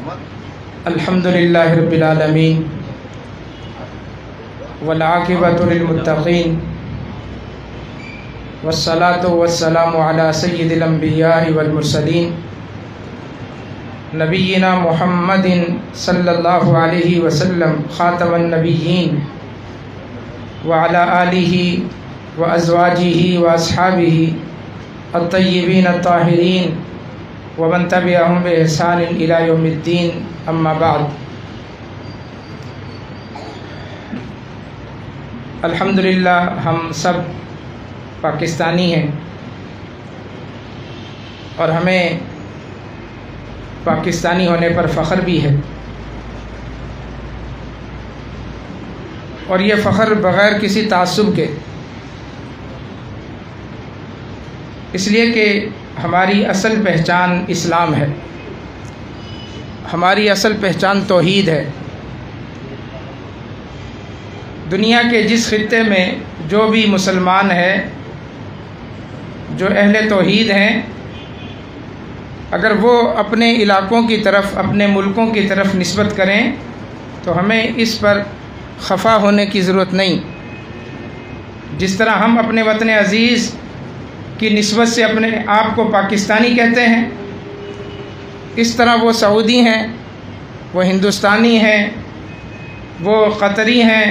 الحمدللہ رب العالمین والعاقبۃ للمتقین والصلاة والسلام علی سید الانبیاء والمرسلین نبینا محمد صلی اللہ علیہ وسلم خاتم النبیین وعلی آلہ وازواجہ واصحابہ الطیبین الطاہرین ومن تبعهم بإحسان إلى يوم الدین اما بعد۔ الحمدللہ ہم سب پاکستانی ہیں اور ہمیں پاکستانی ہونے پر فخر بھی ہے، اور یہ فخر بغیر کسی تعصب کے، اس لیے کہ ہماری اصل پہچان اسلام ہے، ہماری اصل پہچان توحید ہے۔ دنیا کے جس خطے میں جو بھی مسلمان ہے، جو اہل توحید ہیں، اگر وہ اپنے علاقوں کی طرف، اپنے ملکوں کی طرف نسبت کریں تو ہمیں اس پر خفا ہونے کی ضرورت نہیں۔ جس طرح ہم اپنے وطن عزیز کی نسبت سے اپنے آپ کو پاکستانی کہتے ہیں، اس طرح وہ سعودی ہیں، وہ ہندوستانی ہیں، وہ قطری ہیں،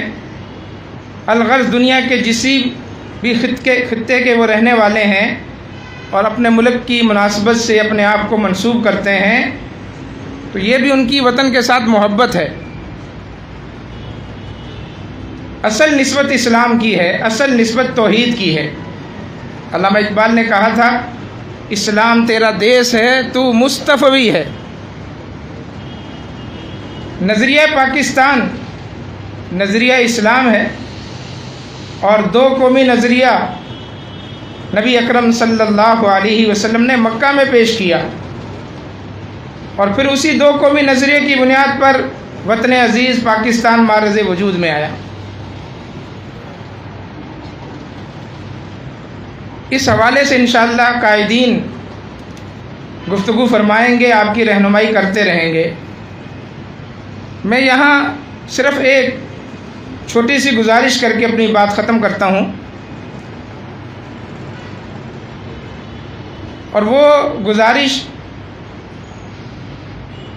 الغرض دنیا کے کسی بھی خطے کے وہ رہنے والے ہیں اور اپنے ملک کی مناسبت سے اپنے آپ کو منسوب کرتے ہیں، تو یہ بھی ان کی وطن کے ساتھ محبت ہے۔ اصل نسبت اسلام کی ہے، اصل نسبت توحید کی ہے۔ علامہ اقبال نے کہا تھا، اسلام تیرا دیس ہے تو مصطفی ہے۔ نظریہ پاکستان نظریہ اسلام ہے، اور دو قومی نظریہ نبی اکرم صلی اللہ علیہ وسلم نے مکہ میں پیش کیا، اور پھر اسی دو قومی نظریے کی بنیاد پر وطن عزیز پاکستان معرض وجود میں آیا۔ اس حوالے سے انشاءاللہ قائدین گفتگو فرمائیں گے، آپ کی رہنمائی کرتے رہیں گے۔ میں یہاں صرف ایک چھوٹی سی گزارش کر کے اپنی بات ختم کرتا ہوں، اور وہ گزارش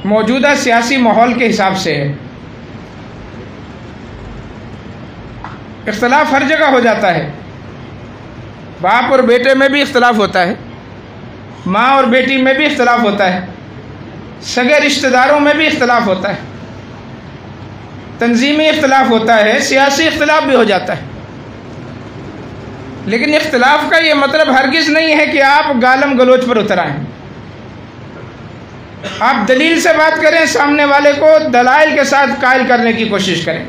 موجودہ سیاسی ماحول کے حساب سے ہے۔ اختلاف ہر جگہ ہو جاتا ہے، باپ اور بیٹے میں بھی اختلاف ہوتا ہے، ماں اور بیٹی میں بھی اختلاف ہوتا ہے، سگے رشتہ داروں میں بھی اختلاف ہوتا ہے، تنظیمی اختلاف ہوتا ہے، سیاسی اختلاف بھی ہو جاتا ہے۔ لیکن اختلاف کا یہ مطلب ہرگز نہیں ہے کہ آپ گالم گلوچ پر اتر آئیں۔ آپ دلیل سے بات کریں، سامنے والے کو دلائل کے ساتھ قائل کرنے کی کوشش کریں۔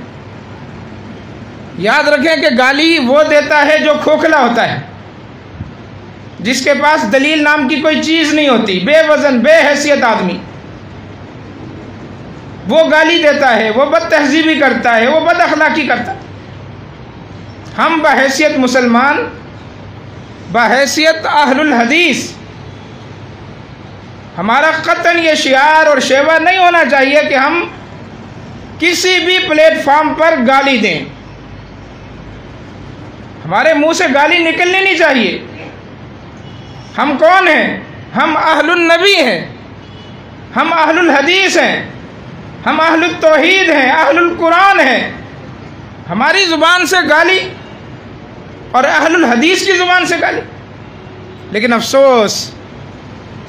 یاد رکھیں کہ گالی وہ دیتا ہے جو کھوکھلا ہوتا ہے، جس کے پاس دلیل نام کی کوئی چیز نہیں ہوتی، بے وزن بے حیثیت آدمی وہ گالی دیتا ہے، وہ بد تہذیبی کرتا ہے، وہ بد اخلاقی کرتا ہے۔ ہم بحیثیت مسلمان، بحیثیت اہل الحدیث، ہمارا قطعاً یہ شعار اور شیوا نہیں ہونا چاہیے کہ ہم کسی بھی پلیٹ فارم پر گالی دیں، ہمارے منہ سے گالی نکلنی نہیں چاہیے۔ ہم کون ہیں؟ ہم اہل النبی ہیں، ہم اہل الحدیث ہیں، ہم اہل التوحید ہیں، اہل القرآن ہیں۔ ہماری زبان سے گالی اور اہل الحدیث کی زبان سے گالی، لیکن افسوس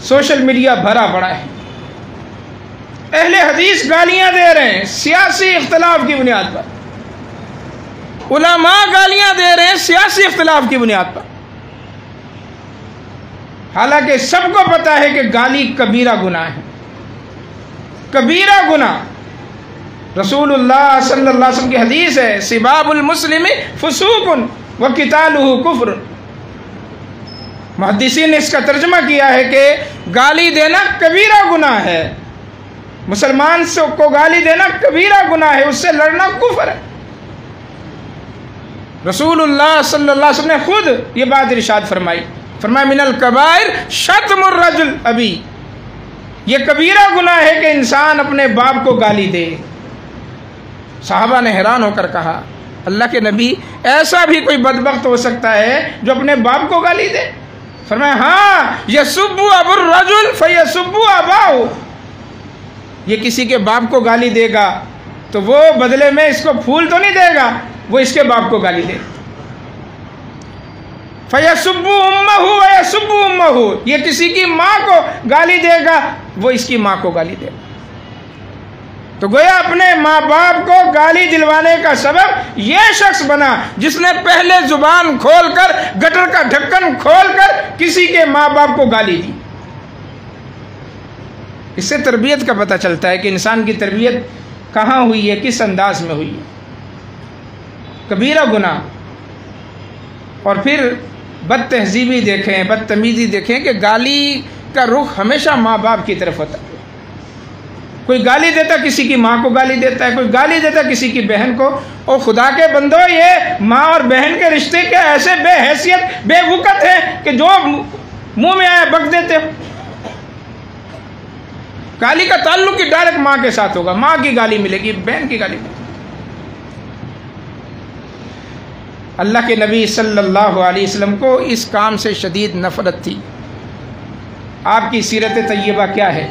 سوشل میڈیا بھرا پڑا ہے، اہل حدیث گالیاں دے رہے ہیں سیاسی اختلاف کی بنیاد پر، علماء گالیاں دے رہے ہیں سیاسی اختلاف کی بنیاد پر، حالانکہ سب کو پتا ہے کہ گالی کبیرہ گناہ ہے، کبیرہ گناہ۔ رسول اللہ صلی اللہ علیہ وسلم کی حدیث ہے، سباب المسلم فسوق وقتالہ کفر۔ محدثین نے اس کا ترجمہ کیا ہے کہ گالی دینا کبیرہ گناہ ہے، مسلمان کو گالی دینا کبیرہ گناہ ہے، اس سے لڑنا کفر ہے۔ رسول اللہ صلی اللہ علیہ وسلم نے خود یہ بات ارشاد فرمائی، فرمایا من الکبائر شتم الرجل ابی، یہ کبیرہ گناہ ہے کہ انسان اپنے باپ کو گالی دے۔ صحابہ نے حیران ہو کر کہا اللہ کے نبی ایسا بھی کوئی بدبخت ہو سکتا ہے جو اپنے باپ کو گالی دے؟ فرمایا ہاں، یسب ابو الرجل فیسب اباہ، یہ کسی کے باپ کو گالی دے گا تو وہ بدلے میں اس کو پھول تو نہیں دے گا، وہ اس کے باپ کو گالی دے۔ فیسب امہ ویسب امہ، یہ کسی کی ماں کو گالی دے گا، وہ اس کی ماں کو گالی دے گا۔ تو گویا اپنے ماں باپ کو گالی دلوانے کا سبب یہ شخص بنا جس نے پہلے زبان کھول کر، گٹر کا ڈھکن کھول کر کسی کے ماں باپ کو گالی دی۔ اس سے تربیت کا پتہ چلتا ہے کہ انسان کی تربیت کہاں ہوئی ہے، کس انداز میں ہوئی ہے۔ کبیرہ گناہ اور پھر بد تہذیبی دیکھیں، بدتمیزی دیکھیں کہ گالی کا رخ ہمیشہ ماں باپ کی طرف ہوتا ہے۔ کوئی گالی دیتا کسی کی ماں کو گالی دیتا ہے، کوئی گالی دیتا کسی کی بہن کو۔ اور خدا کے بندو، یہ ماں اور بہن کے رشتے کے ایسے بے حیثیت، بے وقت ہیں کہ جو منہ میں آیا بک دیتے ہو۔ گالی کا تعلق ہی ڈائریکٹ ماں کے ساتھ ہوگا، ماں کی گالی ملے گی، بہن کی گالی ملے گی۔ اللہ کے نبی صلی اللہ علیہ وسلم کو اس کام سے شدید نفرت تھی۔ آپ کی سیرت طیبہ کیا ہے؟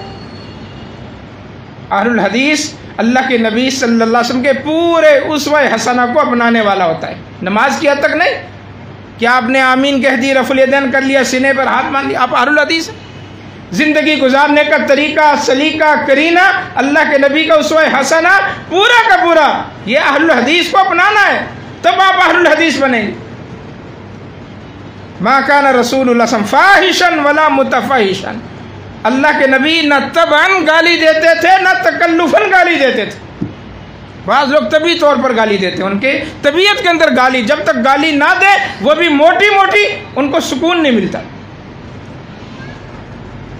اہل الحدیث اللہ کے نبی صلی اللہ علیہ وسلم کے پورے اسوہ حسنہ کو اپنانے والا ہوتا ہے۔ نماز کی حد تک نہیں کہ آپ نے آمین کہہ دی، رفع الیدین کر لیا، سینے پر ہاتھ مان لیا، آپ اہل الحدیث ہیں۔ زندگی گزارنے کا طریقہ، سلیقہ، کرینہ اللہ کے نبی کا اسوہ حسنہ پورا کا پورا، یہ اہل الحدیث کو اپنانا ہے، تب آپ اہل الحدیث بنیں گے۔ ما کان رسول اللہ صلی اللہ علیہ وسلم فاحشا ولا متفحشا، اللہ کے نبی نہ طبعاً گالی دیتے تھے نہ تکلفاً گالی دیتے تھے۔ بعض لوگ طبعی طور پر گالی دیتے ہیں، ان کے طبیعت کے اندر گالی، جب تک گالی نہ دے وہ بھی موٹی موٹی، ان کو سکون نہیں ملتا۔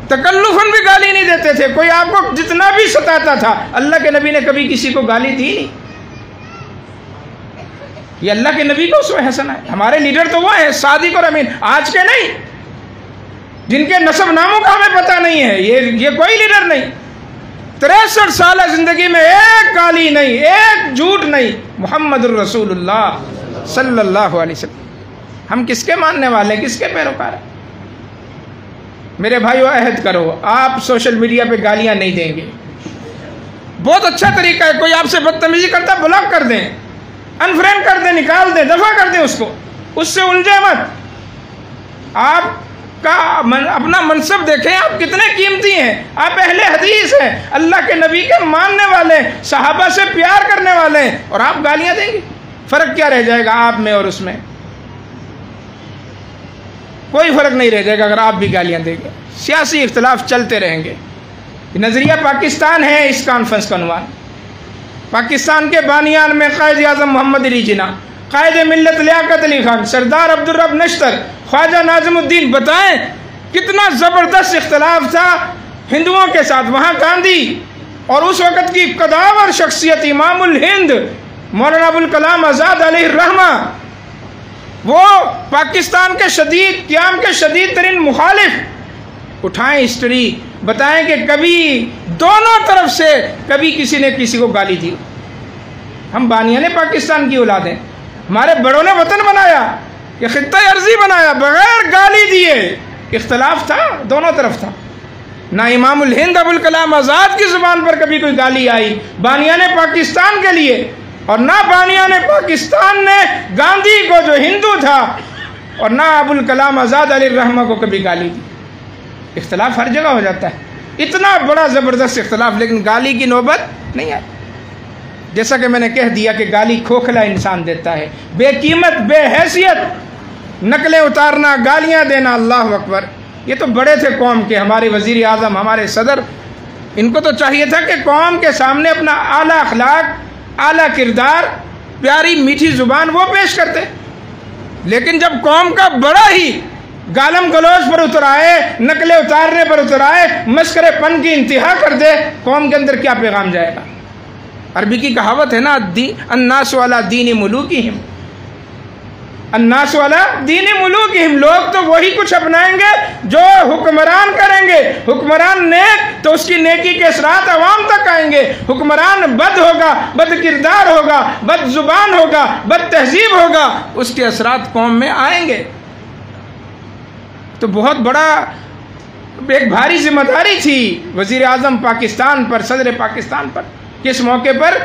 تکلفاً بھی گالی نہیں دیتے تھے، کوئی آپ کو جتنا بھی ستاتا تھا، اللہ کے نبی نے کبھی کسی کو گالی دی نہیں۔ یہ اللہ کے نبی کا اسوہ حسنہ ہے۔ ہمارے لیڈر تو وہ ہیں صادق اور امین، آج کے نہیں، جن کے نسب ناموں کا ہمیں پتہ نہیں ہے، یہ کوئی لیڈر نہیں۔ 63 سالہ زندگی میں ایک گالی نہیں، ایک جھوٹ نہیں، محمد الرسول اللہ صلی اللہ علیہ وسلم۔ ہم کس کے ماننے والے ہیں، کس کے پیروکار ہیں؟ میرے بھائیو عہد کرو، آپ سوشل میڈیا پہ گالیاں نہیں دیں گے۔ بہت اچھا طریقہ ہے، کوئی آپ سے بدتمیزی کرتا بلاک کر دیں، انفرینڈ کر دیں، نکال دیں، دفع کر دیں اس کو، اس سے الجھے مت۔ آپ کا اپنا منصب دیکھیں، آپ کتنے قیمتی ہیں، آپ اہل حدیث ہیں، اللہ کے نبی کے ماننے والے، صحابہ سے پیار کرنے والے ہیں، اور آپ گالیاں دیں گے؟ فرق کیا رہ جائے گا آپ میں اور اس میں؟ کوئی فرق نہیں رہ جائے گا اگر آپ بھی گالیاں دیں گے۔ سیاسی اختلاف چلتے رہیں گے۔ نظریہ پاکستان ہے اس کانفرنس کا عنوان۔ پاکستان کے بانیان میں قائد اعظم محمد علی جناح، قائد ملت لیاقت علی خان، سردار عبدالرب نشتر، خواجہ ناظم الدین، بتائیں کتنا زبردست اختلاف تھا ہندوؤں کے ساتھ۔ وہاں گاندھی اور اس وقت کی قداور شخصیت امام الہند مولانا ابوالکلام آزاد علیہ الرحمہ، وہ پاکستان کے شدید قیام کے شدید ترین مخالف۔ اٹھائیں ہسٹری، بتائیں کہ کبھی دونوں طرف سے کبھی کسی نے کسی کو گالی دی؟ ہم بانیان پاکستان کی اولاد ہیں، ہمارے بڑوں نے وطن بنایا، یہ خطہ ارضی بنایا بغیر گالی دیے۔ اختلاف تھا، دونوں طرف تھا۔ نہ امام الہند ابوالکلام آزاد کی زبان پر کبھی کوئی گالی آئی بانیان پاکستان کے لیے، اور نہ بانیان پاکستان نے گاندھی کو جو ہندو تھا، اور نہ ابوالکلام آزاد علیہ الرحمہ کو کبھی گالی دی۔ اختلاف ہر جگہ ہو جاتا ہے، اتنا بڑا زبردست اختلاف، لیکن گالی کی نوبت نہیں آئی۔ جیسا کہ میں نے کہہ دیا کہ گالی کھوکھلا انسان دیتا ہے، بے قیمت، بے حیثیت، نقلیں اتارنا، گالیاں دینا۔ اللہ اکبر! یہ تو بڑے تھے قوم کے، ہمارے وزیر اعظم، ہمارے صدر، ان کو تو چاہیے تھا کہ قوم کے سامنے اپنا اعلیٰ اخلاق، اعلیٰ کردار، پیاری میٹھی زبان وہ پیش کرتے، لیکن جب قوم کا بڑا ہی گالم گلوچ پر اتر آئے، نقلیں اتارنے پر اتر آئے، مسخرے پن کی انتہا کر دے، قوم کے اندر کیا پیغام جائے گا؟ عربی کی کہاوت ہے نا، الناس علی دین ملوکہم، الناس والا دین ملوکہم، لوگ تو وہی کچھ اپنائیں گے جو حکمران کریں گے۔ حکمران نیک تو اس کی نیکی کے اثرات عوام تک آئیں گے، حکمران بد ہوگا، بد کردار ہوگا، بد زبان ہوگا، بد تہذیب ہوگا، اس کے اثرات قوم میں آئیں گے۔ تو بہت بڑا ایک بھاری ذمہ داری تھی وزیر اعظم پاکستان پر، صدر پاکستان پر، کس موقع پر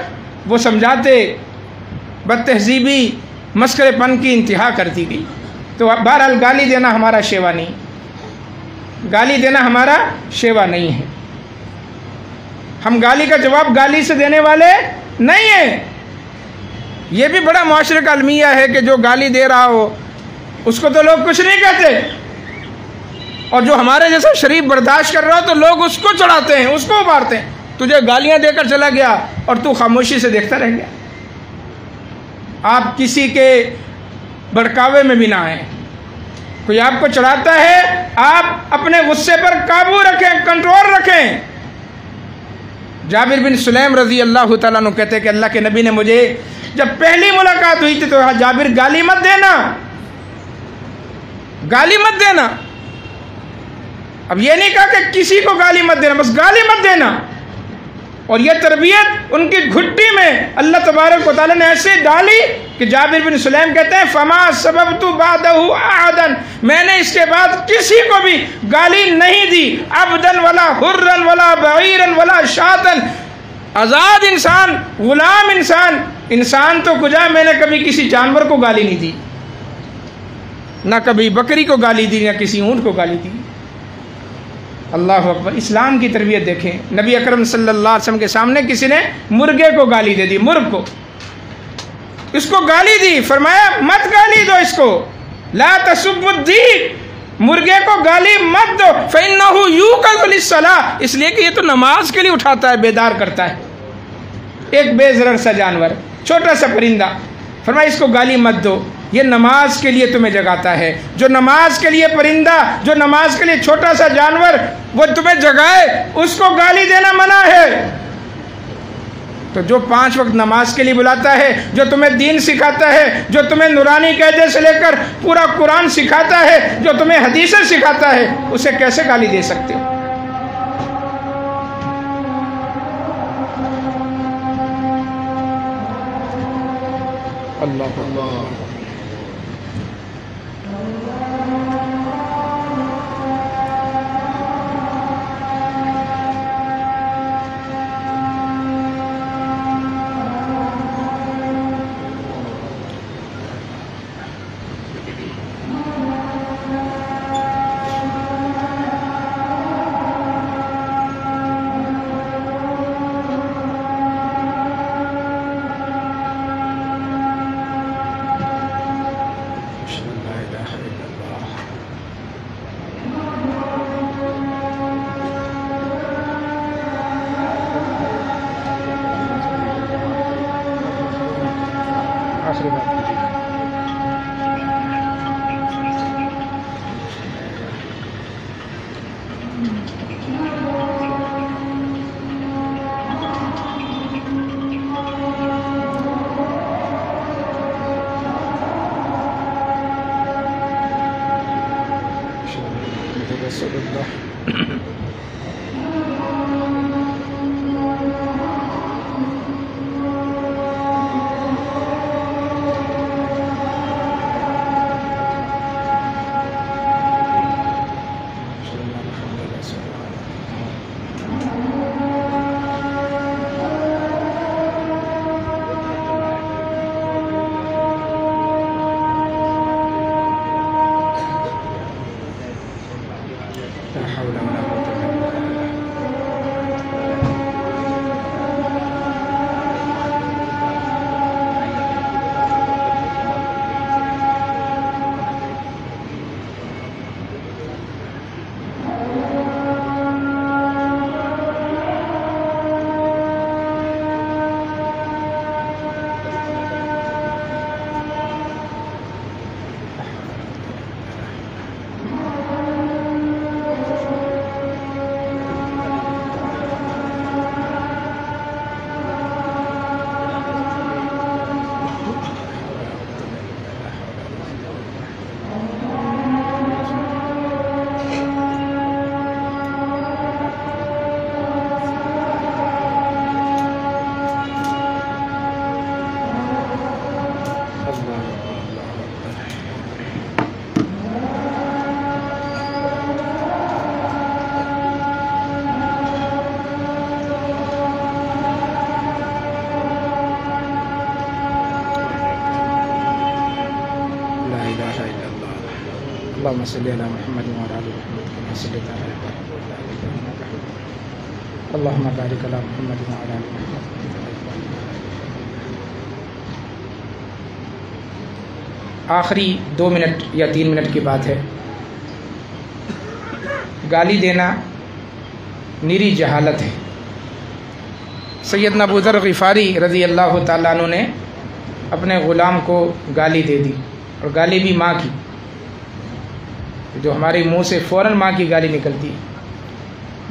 وہ سمجھاتے بد تہذیبی مسخرے پن کی انتہا کر دی گئی۔ تو بہرحال گالی دینا ہمارا شیوا نہیں، گالی دینا ہمارا شیوا نہیں ہے۔ ہم گالی کا جواب گالی سے دینے والے نہیں ہیں۔ یہ بھی بڑا معاشرے کا المیہ ہے کہ جو گالی دے رہا ہو اس کو تو لوگ کچھ نہیں کہتے، اور جو ہمارے جیسا شریف برداشت کر رہا ہو تو لوگ اس کو چڑھاتے ہیں، اس کو ابھارتے ہیں۔ تجھے گالیاں دے کر چلا گیا اور تو خاموشی سے دیکھتا رہ گیا۔ آپ کسی کے بھڑکاوے میں بھی نہ آئیں۔ کوئی آپ کو چڑھاتا ہے، آپ اپنے غصے پر قابو رکھیں، کنٹرول رکھیں۔ جابر بن سلیم رضی اللہ تعالیٰ عنہ کہتے ہیں کہ اللہ کے نبی نے مجھے جب پہلی ملاقات ہوئی تھی تو جابر گالی مت دینا، گالی مت دینا۔ اب یہ نہیں کہا کہ کسی کو گالی مت دینا، بس گالی مت دینا۔ اور یہ تربیت ان کی گھٹی میں اللہ تبارک و تعالیٰ نے ایسے ڈالی کہ جابر بن سلیم کہتے ہیں فما سببت بعدہ احدا، میں نے اس کے بعد کسی کو بھی گالی نہیں دی، عبدا ولا حرا ولا بعیرا ولا شاطا، آزاد انسان، غلام انسان، انسان تو کجا، میں نے کبھی کسی جانور کو گالی نہیں دی، نہ کبھی بکری کو گالی دی، نہ کسی اونٹ کو گالی دی۔ اللہ اکبر! اسلام کی تربیت دیکھیں۔ نبی اکرم صلی اللہ علیہ وسلم کے سامنے کسی نے مرغے کو گالی دے دی، مرغ کو، اس کو گالی دی، فرمایا مت گالی دو اس کو، لا تسبوا الدیک، مرغے کو گالی مت دو، فإنہ یوقظ للصلاۃ، اس لیے کہ یہ تو نماز کے لیے اٹھاتا ہے، بیدار کرتا ہے۔ ایک بے ضرر سا جانور، چھوٹا سا پرندہ، فرمایا اس کو گالی مت دو، یہ نماز کے لیے تمہیں جگاتا ہے۔ جو نماز کے لیے پرندہ، جو نماز کے لیے چھوٹا سا جانور وہ تمہیں جگائے، اس کو گالی دینا منع ہے۔ تو جو 5 وقت نماز کے لیے بلاتا ہے، جو تمہیں دین سکھاتا ہے، جو تمہیں نورانی قاعدے سے لے کر پورا قرآن سکھاتا ہے، جو تمہیں حدیثیں سکھاتا ہے، اسے کیسے گالی دے سکتے ہو؟ اللہ اللہ۔ آخری بات رسول اللہ اللهم صل علی محمد وعلی آل محمد کما صلیت علی ابراہیم وعلی آل ابراہیم انک حمید مجید اللهم بارک علی محمد وعلی آل محمد. آخری 2 منٹ یا 3 منٹ کی بات ہے. گالی دینا نیری جہالت ہے. سیدنا ابو ذر غفاری رضی اللہ تعالیٰ عنہ نے اپنے غلام کو گالی دے دی، اور گالی بھی ماں کی، جو ہمارے منہ سے فوراً ماں کی گالی نکلتی ہے.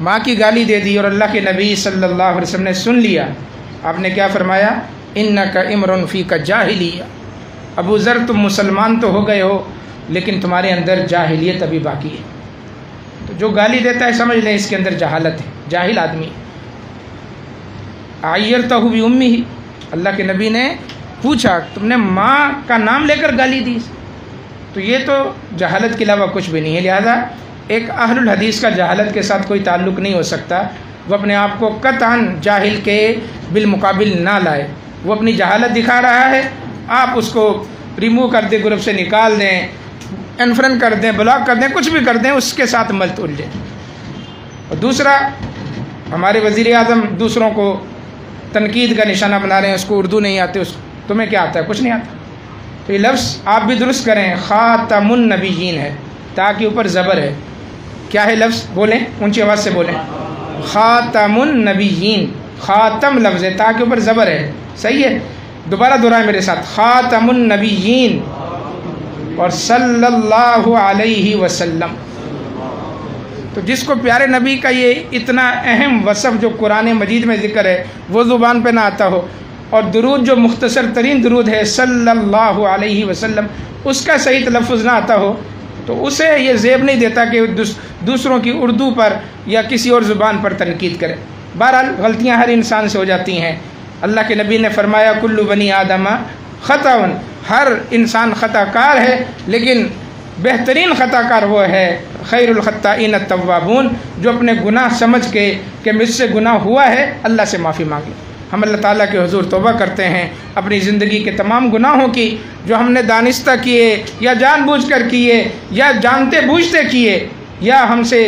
ماں کی گالی دے دی اور اللہ کے نبی صلی اللہ علیہ وسلم نے سن لیا. آپ نے کیا فرمایا؟ انک امرؤ فیک جاہلیہ. ابو ذر تم مسلمان تو ہو گئے ہو لیکن تمہارے اندر جاہلیت ابھی باقی ہے. تو جو گالی دیتا ہے سمجھ لیں اس کے اندر جہالت ہے، جاہل آدمی. عیرتہ بامہ، اللہ کے نبی نے پوچھا تم نے ماں کا نام لے کر گالی دی؟ تو یہ تو جہالت کے علاوہ کچھ بھی نہیں ہے. لہذا ایک اہل الحدیث کا جہالت کے ساتھ کوئی تعلق نہیں ہو سکتا. وہ اپنے آپ کو قطعاً جاہل کے بالمقابل نہ لائے. وہ اپنی جہالت دکھا رہا ہے، آپ اس کو ریموو کر دیں، گروپ سے نکال دیں، انفرن کر دیں، بلاک کر دیں، کچھ بھی کر دیں، اس کے ساتھ مت الجھیں. اور دوسرا، ہمارے وزیر اعظم دوسروں کو تنقید کا نشانہ بنا رہے ہیں، اس کو اردو نہیں آتے، اس تمہیں کیا آتا ہے؟ کچھ نہیں آتا. تو یہ لفظ آپ بھی درست کریں، خاتم النبیین ہے، تا کے اوپر زبر ہے. کیا ہے لفظ؟ بولیں، اونچی آواز سے بولیں. خاتم النبیین، خاتم لفظ ہے، تا کے اوپر زبر ہے. صحیح ہے؟ دوبارہ دہرائیں میرے ساتھ، خاتم النبیین اور صلی اللہ علیہ وسلم. تو جس کو پیارے نبی کا یہ اتنا اہم وصف جو قرآن مجید میں ذکر ہے وہ زبان پہ نہ آتا ہو، اور درود جو مختصر ترین درود ہے صلی اللہ علیہ وسلم، اس کا صحیح تلفظ نہ آتا ہو، تو اسے یہ زیب نہیں دیتا کہ دوسروں کی اردو پر یا کسی اور زبان پر تنقید کرے. بہرحال غلطیاں ہر انسان سے ہو جاتی ہیں. اللہ کے نبی نے فرمایا کل بنی آدم خطاء، ہر انسان خطا کار ہے، لیکن بہترین خطا کار وہ ہے خیر الخطائین التوابون، جو اپنے گناہ سمجھ کے کہ مجھ سے گناہ ہوا ہے اللہ سے معافی مانگے. ہم اللہ تعالیٰ کے حضور توبہ کرتے ہیں اپنی زندگی کے تمام گناہوں کی جو ہم نے دانستہ کیے یا جان بوجھ کر کیے یا جانتے بوجھتے کیے، یا ہم سے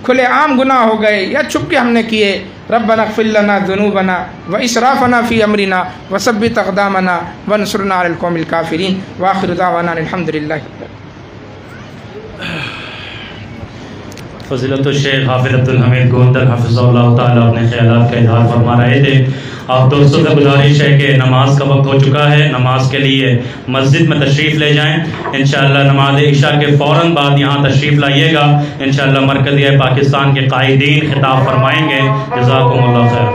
کھلے عام گناہ ہو گئے یا چھپ کے ہم نے کیے. ربنا اغفر لنا ذنوبنا واسرافنا فی امرنا وثبت اقدامنا وانصرنا علی القوم الکافرین. وآخر دعوانا الحمد للہ. فضیلت الشیخ حافظ عبدالحمید گوندر حفظہ اللہ تعالیٰ اپنے خیالات کا اظہار فرما رہے تھے. آپ دوستوں سے گزارش ہے کہ نماز کا وقت ہو چکا ہے، نماز کے لیے مسجد میں تشریف لے جائیں. انشاءاللہ نماز عشاء کے فوراً بعد یہاں تشریف لائیے گا. انشاءاللہ مرکزی پاکستان کے قائدین خطاب فرمائیں گے. جزاکم اللہ خیر.